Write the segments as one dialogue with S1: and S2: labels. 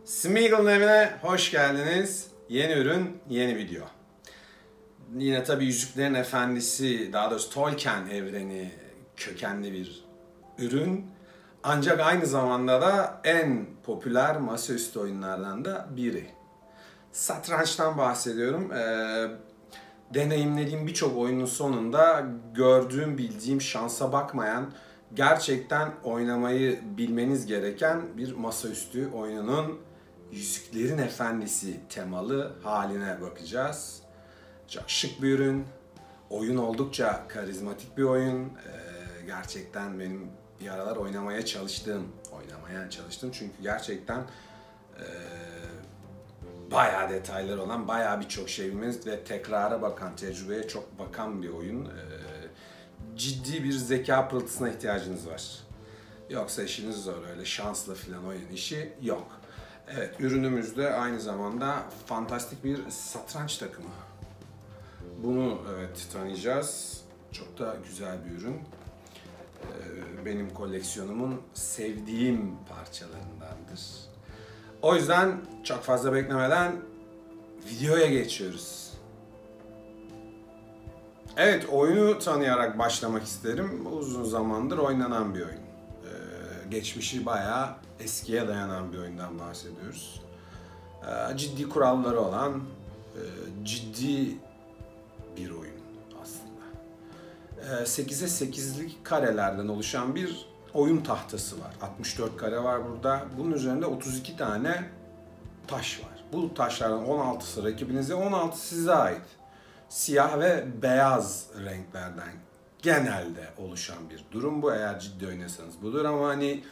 S1: Smeagol'un evine hoş geldiniz. Yeni ürün, yeni video. Yine tabii Yüzüklerin Efendisi, daha doğrusu Tolkien evreni kökenli bir ürün. Ancak aynı zamanda da en popüler masaüstü oyunlardan da biri. Satrançtan bahsediyorum. Deneyimlediğim birçok oyunun sonunda gördüğüm, bildiğim, şansa bakmayan, gerçekten oynamayı bilmeniz gereken bir masaüstü oyununun Yüzüklerin Efendisi temalı haline bakacağız. Çok şık bir ürün. Oyun oldukça karizmatik bir oyun. Gerçekten benim bir aralar oynamaya çalıştım çünkü gerçekten bayağı detaylar olan, bayağı birçok şey bilmeniz ve tekrara bakan, tecrübeye çok bakan bir oyun. Ciddi bir zeka pırıltısına ihtiyacınız var. Yoksa işiniz zor, öyle şansla filan oyun işi yok. Evet, ürünümüzde aynı zamanda fantastik bir satranç takımı. Bunu tanıyacağız. Çok da güzel bir ürün. Benim koleksiyonumun sevdiğim parçalarındandır. O yüzden çok fazla beklemeden videoya geçiyoruz. Evet, oyunu tanıyarak başlamak isterim. Uzun zamandır oynanan bir oyun. Geçmişi bayağı eskiye dayanan bir oyundan bahsediyoruz. Ciddi kuralları olan, ciddi bir oyun aslında. 8'e 8'lik karelerden oluşan bir oyun tahtası var. 64 kare var burada. Bunun üzerinde 32 tane taş var. Bu taşlardan 16'sı rakibinize, 16 size ait. Siyah ve beyaz renklerden genelde oluşan bir durum bu. Eğer ciddi oynasanız budur ama hani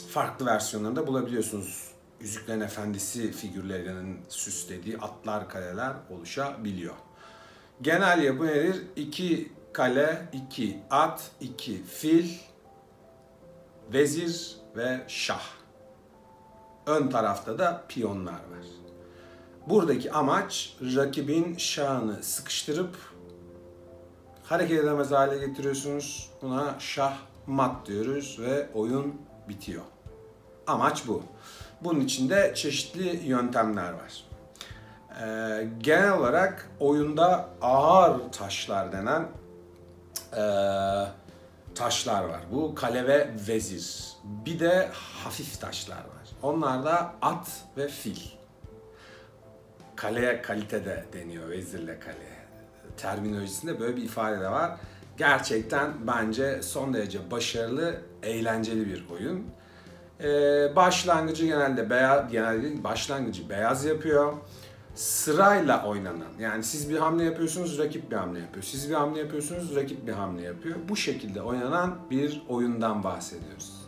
S1: farklı versiyonlarında bulabiliyorsunuz. Yüzüklerin Efendisi figürlerinin süslediği atlar, kaleler oluşabiliyor. Genel yapı nedir? 2 kale, 2 at, 2 fil, vezir ve şah. Ön tarafta da piyonlar var. Buradaki amaç rakibin şahını sıkıştırıp hareket edemez hale getiriyorsunuz. Buna şah mat diyoruz ve oyun bitiyor. Amaç bu. Bunun içinde çeşitli yöntemler var. Genel olarak oyunda ağır taşlar denen taşlar var. Bu kale ve vezir. Bir de hafif taşlar var. Onlar da at ve fil. Kaleye kalite de deniyor, vezirle kale. Terminolojisinde böyle bir ifade de var. Gerçekten bence son derece başarılı, eğlenceli bir oyun. Başlangıcı başlangıcı beyaz yapıyor. Sırayla oynanan, yani siz bir hamle yapıyorsunuz, rakip bir hamle yapıyor. Siz bir hamle yapıyorsunuz, rakip bir hamle yapıyor. Bu şekilde oynanan bir oyundan bahsediyoruz.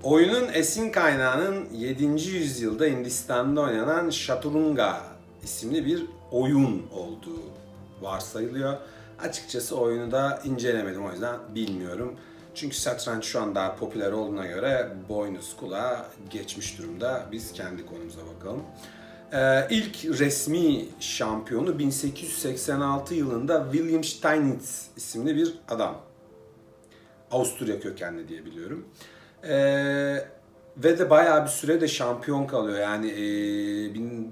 S1: Oyunun esin kaynağının 7. yüzyılda Hindistan'da oynanan Chaturanga isimli bir oyun olduğu varsayılıyor. Açıkçası oyunu da incelemedim, o yüzden bilmiyorum. Çünkü satranç şu an daha popüler olduğuna göre boynuz kulağa geçmiş durumda. Biz kendi konumuza bakalım. İlk resmi şampiyonu 1886 yılında William Steinitz isimli bir adam. Avusturya kökenli diye biliyorum. Ve de bayağı bir sürede şampiyon kalıyor. Yani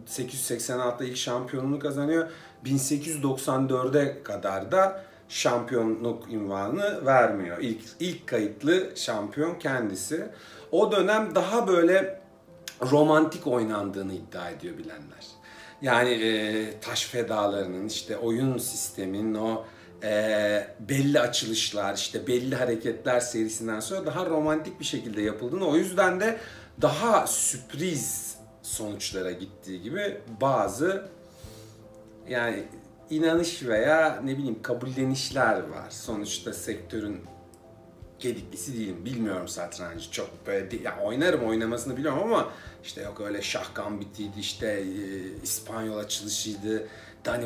S1: 1886'da ilk şampiyonluğunu kazanıyor. 1894'e kadar da şampiyonluk unvanını vermiyor. İlk kayıtlı şampiyon kendisi. O dönem daha böyle romantik oynandığını iddia ediyor bilenler. Yani taş fedalarının, işte oyun sisteminin o belli açılışlar, işte belli hareketler serisinden sonra daha romantik bir şekilde yapıldığını, o yüzden de daha sürpriz sonuçlara gittiği gibi bazı yani inanış veya ne bileyim kabullenişler var. Sonuçta sektörün gediklisi değilim. Bilmiyorum satrancı çok böyle ya, oynarım, oynamasını biliyorum ama işte yok öyle şah gambitiydi, işte İspanyol açılışıydı,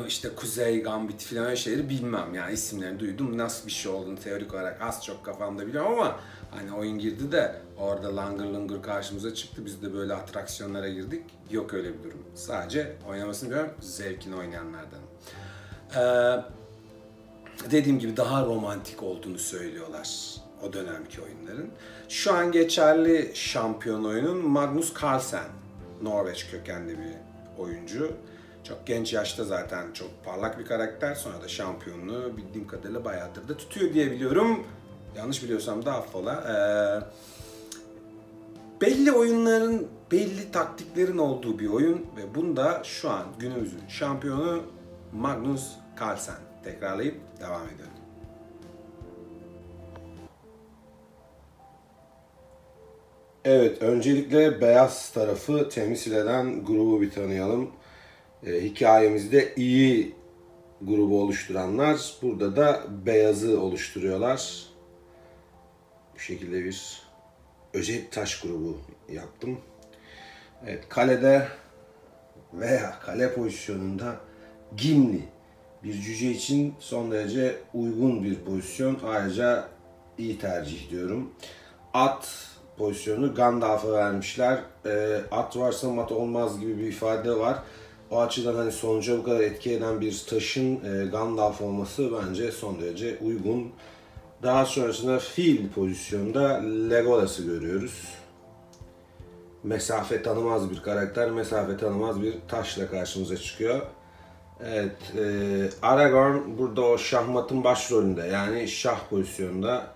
S1: işte Kuzey Gambit falan, öyle şeyleri bilmem. Yani isimlerini duydum, nasıl bir şey olduğunu teorik olarak az çok kafamda biliyorum ama hani oyun girdi de orada langır lungur karşımıza çıktı, biz de böyle atraksiyonlara girdik. Yok öyle bir durum. Sadece oynamasını biliyorum, zevkini oynayanlardan. Dediğim gibi daha romantik olduğunu söylüyorlar. o dönemki oyunların. Şu an geçerli şampiyon oyunun Magnus Carlsen. Norveç kökenli bir oyuncu. Çok genç yaşta zaten çok parlak bir karakter. Sonra da şampiyonluğu bildiğim kadarıyla bayağıdır da tutuyor diye biliyorum. Yanlış biliyorsam da affola. Belli oyunların, belli taktiklerin olduğu bir oyun ve bunda şu an günümüzün şampiyonu Magnus Carlsen. Tekrarlayıp devam ediyorum. Evet, öncelikle beyaz tarafı temsil eden grubu bir tanıyalım. Hikayemizde iyi grubu oluşturanlar, burada da beyazı oluşturuyorlar. Bu şekilde bir özet taş grubu yaptım. Evet, kalede veya kale pozisyonunda Gimli. Bir cüce için son derece uygun bir pozisyon. Ayrıca iyi tercih diyorum. At pozisyonu Gandalf'a vermişler. At varsa mat olmaz gibi bir ifade var. O açıdan hani sonuca bu kadar etki eden bir taşın Gandalf olması bence son derece uygun. Daha sonrasında fil pozisyonda Legolas'ı görüyoruz. Mesafe tanımaz bir karakter, mesafe tanımaz bir taşla karşımıza çıkıyor. Evet, Aragorn burada o şahmatın başrolünde, yani şah pozisyonunda.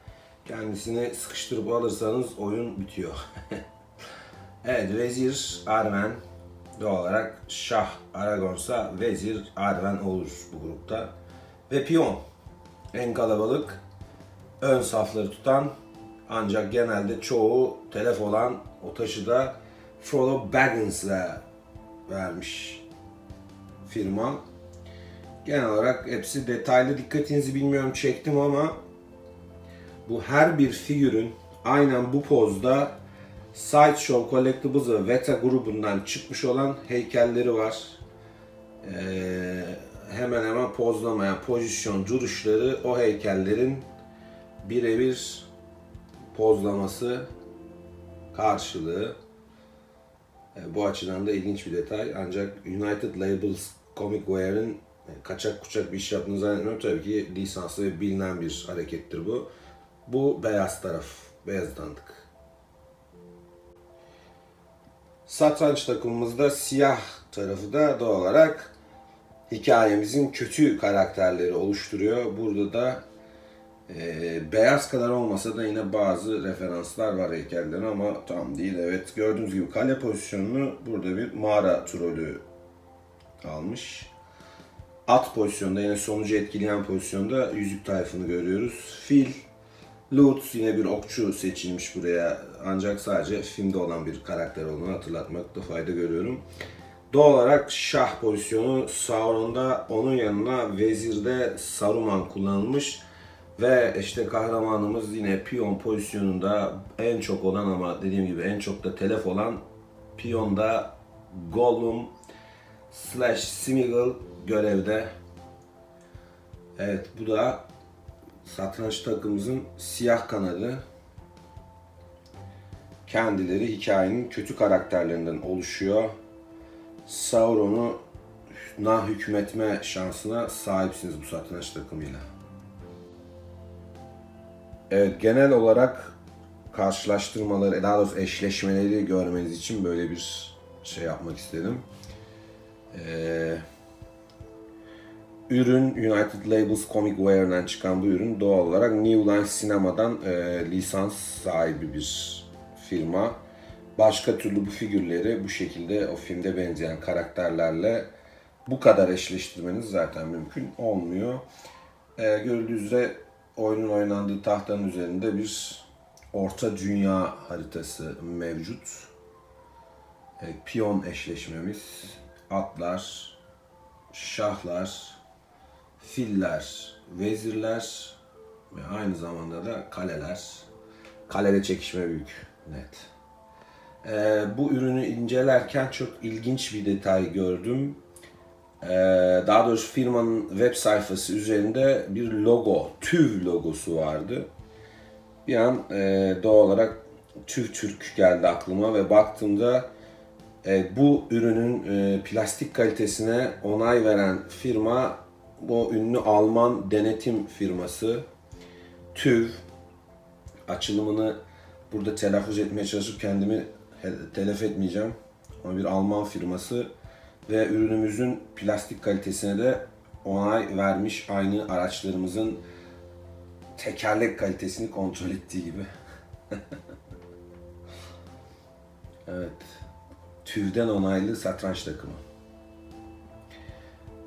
S1: Kendisini sıkıştırıp alırsanız oyun bitiyor. Evet, Vezir Arwen doğal olarak şah Aragorn'sa Vezir Arwen olur bu grupta. Ve piyon en kalabalık, ön safları tutan ancak genelde çoğu telef olan o taşı da Frodo Baggins'le vermiş firma. Genel olarak hepsi detaylı, dikkatinizi bilmiyorum çektim ama bu her bir figürün aynen bu pozda Sideshow Collectibles ve Veta grubundan çıkmış olan heykelleri var. Hemen hemen pozlamayan pozisyon duruşları o heykellerin birebir pozlaması karşılığı. Bu açıdan da ilginç bir detay. Ancak United Labels Comic Ware'ın kaçak kuçak bir iş yaptığını zannetmiyorum. Tabii ki lisanslı ve bilinen bir harekettir bu. Bu beyaz taraf. Beyaz tanıdık. Satranç takımımızda siyah tarafı da doğal olarak hikayemizin kötü karakterleri oluşturuyor. Burada da beyaz kadar olmasa da yine bazı referanslar var heykellerine ama tam değil. Evet, gördüğünüz gibi kale pozisyonunu burada bir mağara trolü almış. At pozisyonda, yine sonucu etkileyen pozisyonda yüzük tayfını görüyoruz. Fil, Lutz yine bir okçu seçilmiş buraya, ancak sadece filmde olan bir karakter olduğunu hatırlatmakta fayda görüyorum. Doğal olarak şah pozisyonu Sauron'da, onun yanına vezirde Saruman kullanılmış. Ve işte kahramanımız yine piyon pozisyonunda en çok olan ama dediğim gibi en çok da telef olan piyonda Gollum / Smeagol görevde. Evet, bu da satranç takımımızın siyah kanadı. Kendileri hikayenin kötü karakterlerinden oluşuyor. Sauron'u hükmetme şansına sahipsiniz bu satranç takımıyla. Evet, genel olarak karşılaştırmaları, daha doğrusu eşleşmeleri görmeniz için böyle bir şey yapmak istedim. Ürün United Labels Comic Ware'den çıkan bu ürün doğal olarak New Line Sinema'dan lisans sahibi bir firma. Başka türlü bu figürleri bu şekilde o filmde benzeyen karakterlerle bu kadar eşleştirmeniz zaten mümkün olmuyor. Görüldüğü üzere oyunun oynandığı tahtanın üzerinde bir orta dünya haritası mevcut. Piyon eşleşmemiz, atlar, şahlar, filler, vezirler ve aynı zamanda da kaleler. Kalede çekişme büyük, net. Bu ürünü incelerken çok ilginç bir detay gördüm. Daha doğrusu firmanın web sayfası üzerinde bir logo, TÜV logosu vardı. Bir an doğal olarak TÜV Türk geldi aklıma ve baktığımda bu ürünün plastik kalitesine onay veren firma bu ünlü Alman denetim firması TÜV. açılımını burada telaffuz etmeye çalışıp kendimi telef etmeyeceğim. Ama bir Alman firması ve ürünümüzün plastik kalitesine de onay vermiş, aynı araçlarımızın tekerlek kalitesini kontrol ettiği gibi. Evet, TÜV'den onaylı satranç takımı.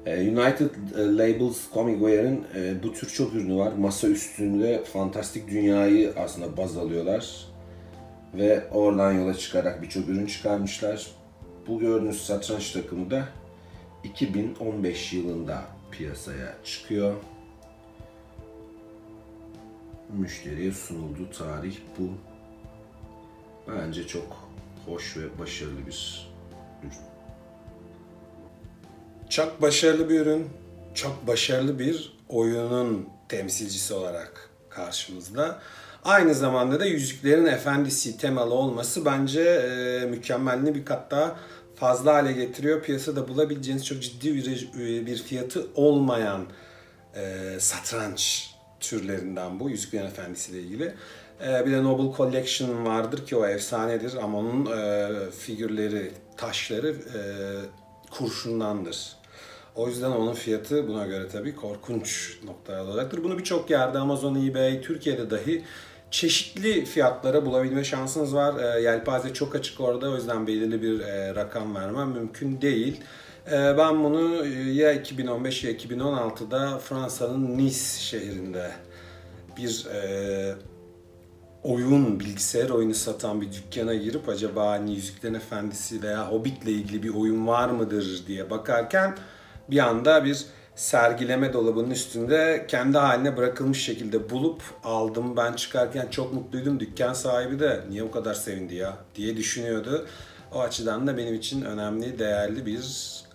S1: United Labels Comicware'ın bu tür çok ürünü var. Masa üstünde fantastik dünyayı aslında baz alıyorlar. Ve oradan yola çıkarak birçok ürün çıkarmışlar. Bu gördüğünüz satranç takımı da 2015 yılında piyasaya çıkıyor. Müşteriye sunulduğu tarih bu. Bence çok hoş ve başarılı bir ürün. Çok başarılı bir ürün, çok başarılı bir oyunun temsilcisi olarak karşımızda. Aynı zamanda da Yüzüklerin Efendisi temalı olması bence mükemmelliğini bir kat daha fazla hale getiriyor. Piyasada bulabileceğiniz çok ciddi bir fiyatı olmayan satranç türlerinden bu. Yüzüklerin Efendisi ile ilgili. Bir de Noble Collection vardır ki o efsanedir ama onun figürleri, taşları kurşundandır. O yüzden onun fiyatı buna göre tabii korkunç noktalar olacaktır. Bunu birçok yerde Amazon, eBay, Türkiye'de dahi çeşitli fiyatlara bulabilme şansınız var. Yelpaze çok açık orada, o yüzden belirli bir rakam vermem mümkün değil. Ben bunu ya 2015 ya 2016'da Fransa'nın Nice şehrinde bir bilgisayar oyunu satan bir dükkana girip acaba hani Yüzüklerin Efendisi veya Hobbit'le ilgili bir oyun var mıdır diye bakarken bir anda bir sergileme dolabının üstünde kendi haline bırakılmış şekilde bulup aldım. Ben çıkarken çok mutluydum. Dükkan sahibi de niye bu kadar sevindi ya diye düşünüyordu. O açıdan da benim için önemli, değerli bir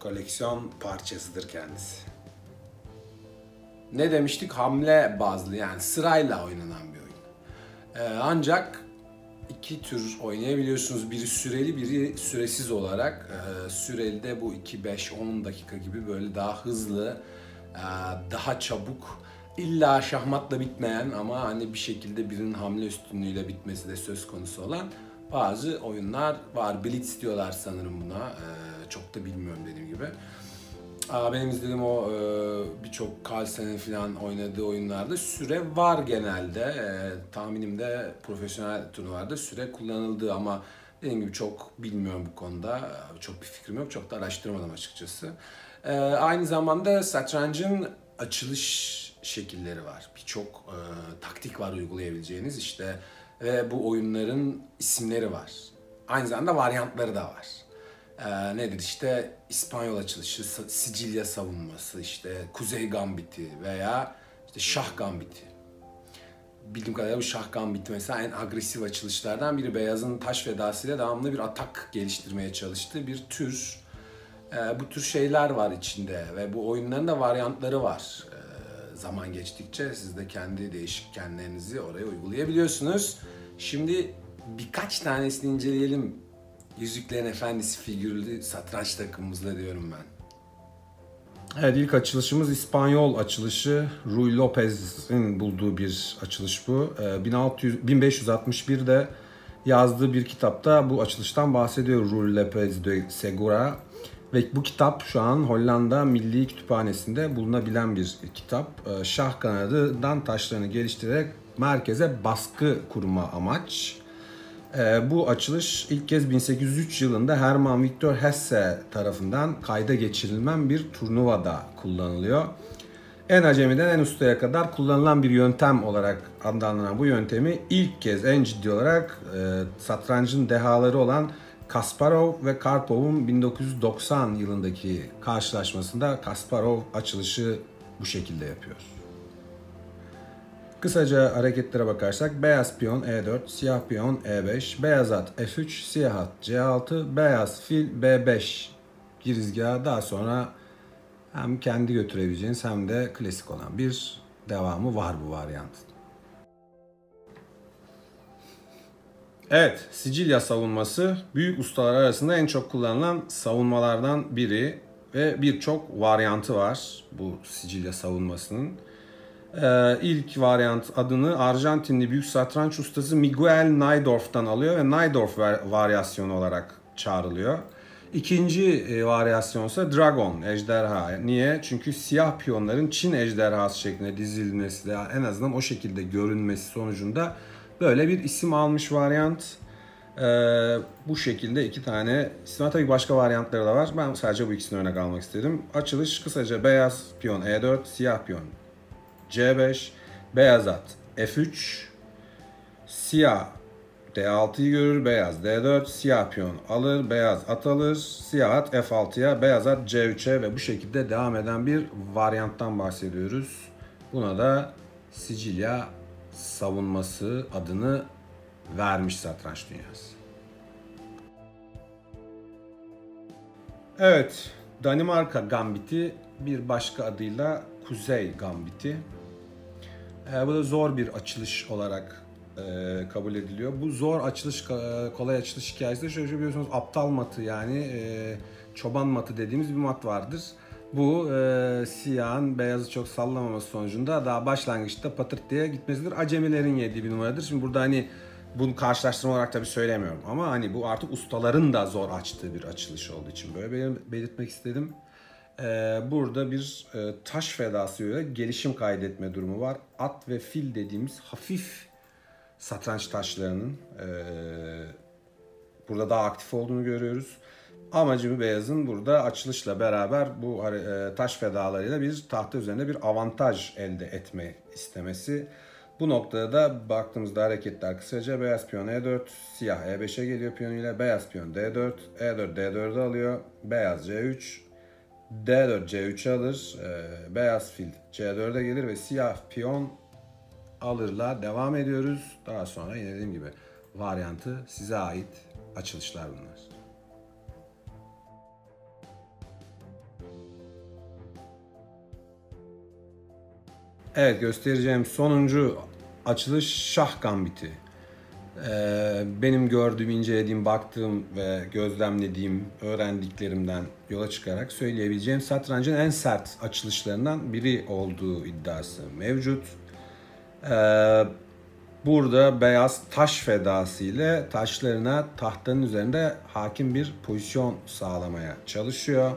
S1: koleksiyon parçasıdır kendisi. Ne demiştik? Hamle bazlı, yani sırayla oynanan bir oyun. Ancak iki tür oynayabiliyorsunuz. Biri süreli, biri süresiz olarak. Süreli de bu 2-5-10 dakika gibi böyle daha hızlı, daha çabuk, illa şahmatla bitmeyen ama hani bir şekilde birinin hamle üstünlüğüyle bitmesi de söz konusu olan bazı oyunlar var. Blitz diyorlar sanırım buna. Çok da bilmiyorum dediğim gibi. Benim izlediğim o birçok Carlsen'in falan oynadığı oyunlarda süre var genelde. Tahminimde profesyonel turnuvalarda süre kullanıldı ama dediğim gibi çok bilmiyorum bu konuda. Çok bir fikrim yok. Çok da araştırmadım açıkçası. Aynı zamanda satrancın açılış şekilleri var. Birçok taktik var uygulayabileceğiniz işte ve bu oyunların isimleri var. Aynı zamanda varyantları da var. Nedir işte İspanyol açılışı, Sicilya savunması, işte Kuzey Gambiti veya işte Şah Gambiti. Bildiğim kadarıyla bu Şah Gambiti mesela en agresif açılışlardan biri. Beyazın taş fedasıyla devamlı bir atak geliştirmeye çalıştığı bir tür. Bu tür şeyler var içinde ve bu oyunların da varyantları var. Zaman geçtikçe siz de kendi değişkenlerinizi oraya uygulayabiliyorsunuz. Şimdi birkaç tanesini inceleyelim. Yüzüklerin Efendisi figürlü satranç takımımızla diyorum ben. Evet, ilk açılışımız İspanyol açılışı. Ruy Lopez'in bulduğu bir açılış bu. 1561'de yazdığı bir kitapta bu açılıştan bahsediyor Ruy Lopez de Segura. Ve bu kitap şu an Hollanda Milli Kütüphanesi'nde bulunabilen bir kitap. Şah kanadından taşlarını geliştirerek merkeze baskı kurma amaç. Bu açılış ilk kez 1803 yılında Hermann Victor Hesse tarafından kayda geçirilen bir turnuvada kullanılıyor. En acemiden en ustaya kadar kullanılan bir yöntem olarak adlandırılan bu yöntemi ilk kez en ciddi olarak satrancın dehaları olan Kasparov ve Karpov'un 1990 yılındaki karşılaşmasında Kasparov açılışı bu şekilde yapıyor. Kısaca hareketlere bakarsak beyaz piyon E4, siyah piyon E5, beyaz at F3, siyah at C6, beyaz fil B5 girizgahı, daha sonra hem kendi götürebileceğiniz hem de klasik olan bir devamı var bu varyantın. Evet, Sicilya savunması büyük ustalar arasında en çok kullanılan savunmalardan biri ve birçok varyantı var bu Sicilya savunmasının. İlk varyant adını Arjantinli büyük satranç ustası Miguel Najdorf'tan alıyor ve Najdorf varyasyonu olarak çağrılıyor. İkinci varyasyon ise Dragon, ejderha. Niye? Çünkü siyah piyonların Çin ejderhası şeklinde dizilmesi de en azından o şekilde görünmesi sonucunda böyle bir isim almış varyant. Bu şekilde iki tane isim var. Tabii başka varyantları da var. Ben sadece bu ikisini örnek almak istedim. Açılış kısaca beyaz piyon E4, siyah piyon C5, beyaz at F3, siyah D6'yı görür, beyaz D4, siyah piyon alır, beyaz at alır, siyah at F6'ya, beyaz at C3'e ve bu şekilde devam eden bir varyanttan bahsediyoruz. Buna da Sicilya savunması adını vermiş satranç dünyası. Evet, Danimarka Gambiti bir başka adıyla Kuzey Gambiti. Bu da zor bir açılış olarak kabul ediliyor. Bu zor açılış, kolay açılış hikayesi de şöyle biliyorsunuz aptal matı yani çoban matı dediğimiz bir mat vardır. Bu siyahın beyazı çok sallamaması sonucunda daha başlangıçta patırt diye gitmesidir. Acemilerin yediği bir numaradır. Şimdi burada hani bunu karşılaştırma olarak tabii söylemiyorum ama hani bu artık ustaların da zor açtığı bir açılış olduğu için böyle belirtmek istedim. Burada bir taş fedasıyla gelişim kaydetme durumu var. At ve fil dediğimiz hafif satranç taşlarının burada daha aktif olduğunu görüyoruz. Amacı beyazın burada açılışla beraber bu taş fedalarıyla bir tahta üzerinde bir avantaj elde etme istemesi. Bu noktada da baktığımızda hareketler kısaca beyaz piyon E4, siyah E5'e geliyor piyonuyla, beyaz piyon D4, E4 D4'ü alıyor, beyaz C3, D4 C3'e alır, beyaz fil C4'e gelir ve siyah piyon alırla devam ediyoruz. Daha sonra yine dediğim gibi varyantı size ait açılışlar bunlar. Evet, göstereceğim sonuncu açılış Şah Gambiti. Benim gördüğüm, incelediğim, baktığım ve gözlemlediğim, öğrendiklerimden yola çıkarak söyleyebileceğim satrancın en sert açılışlarından biri olduğu iddiası mevcut. Burada beyaz taş fedası ile taşlarına tahtanın üzerinde hakim bir pozisyon sağlamaya çalışıyor.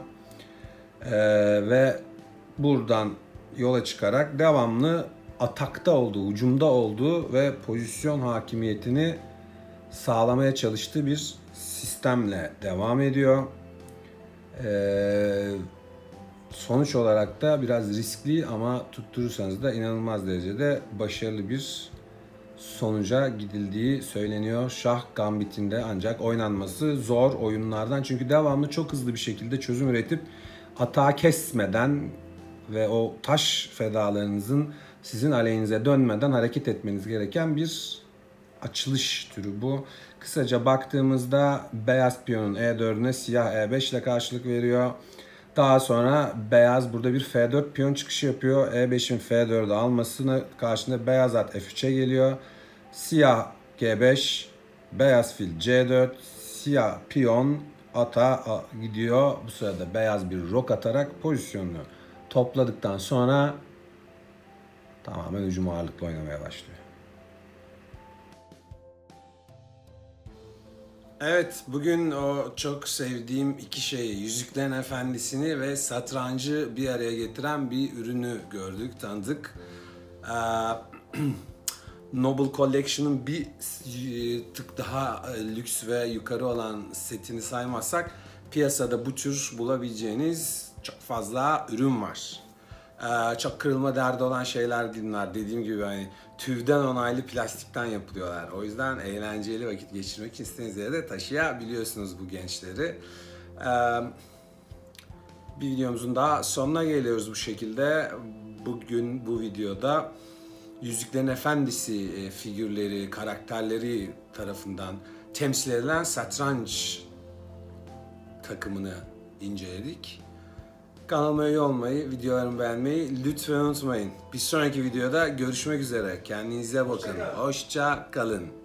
S1: Ve buradan yola çıkarak devamlı atakta olduğu, hücumda olduğu ve pozisyon hakimiyetini sağlamaya çalıştığı bir sistemle devam ediyor. Sonuç olarak da biraz riskli ama tutturursanız da inanılmaz derecede başarılı bir sonuca gidildiği söyleniyor. Şah Gambiti'nde ancak oynanması zor oyunlardan. Çünkü devamlı çok hızlı bir şekilde çözüm üretip atağı kesmeden ve o taş fedalarınızın sizin aleyhinize dönmeden hareket etmeniz gereken bir açılış türü bu. Kısaca baktığımızda beyaz piyonun E4'üne siyah E5 ile karşılık veriyor. Daha sonra beyaz burada bir F4 piyon çıkışı yapıyor. E5'in F4'ü almasına karşında beyaz at F3'e geliyor. Siyah G5, beyaz fil C4, siyah piyon ata gidiyor. Bu sırada beyaz bir rok atarak pozisyonunu topladıktan sonra tamamen hücum ağırlıklı oynamaya başlıyor. Evet, bugün o çok sevdiğim iki şeyi, Yüzüklerin Efendisi'ni ve satrancı bir araya getiren bir ürünü gördük, tanıdık. Noble Collection'ın bir tık daha lüks ve yukarı olan setini saymazsak piyasada bu tür bulabileceğiniz çok fazla ürün var. Çok kırılma derdi olan şeyler değil bunlar. Dediğim gibi hani tüvden onaylı plastikten yapılıyorlar. O yüzden eğlenceli vakit geçirmek için istediğiniz yere de taşıyabiliyorsunuz bu gençleri. Bir videomuzun daha sonuna geliyoruz bu şekilde. Bugün bu videoda Yüzüklerin Efendisi figürleri, karakterleri tarafından temsil edilen satranç takımını inceledik. Kanalıma üye olmayı, videolarımı beğenmeyi lütfen unutmayın. Bir sonraki videoda görüşmek üzere. Kendinize bakın. Hoşça kalın.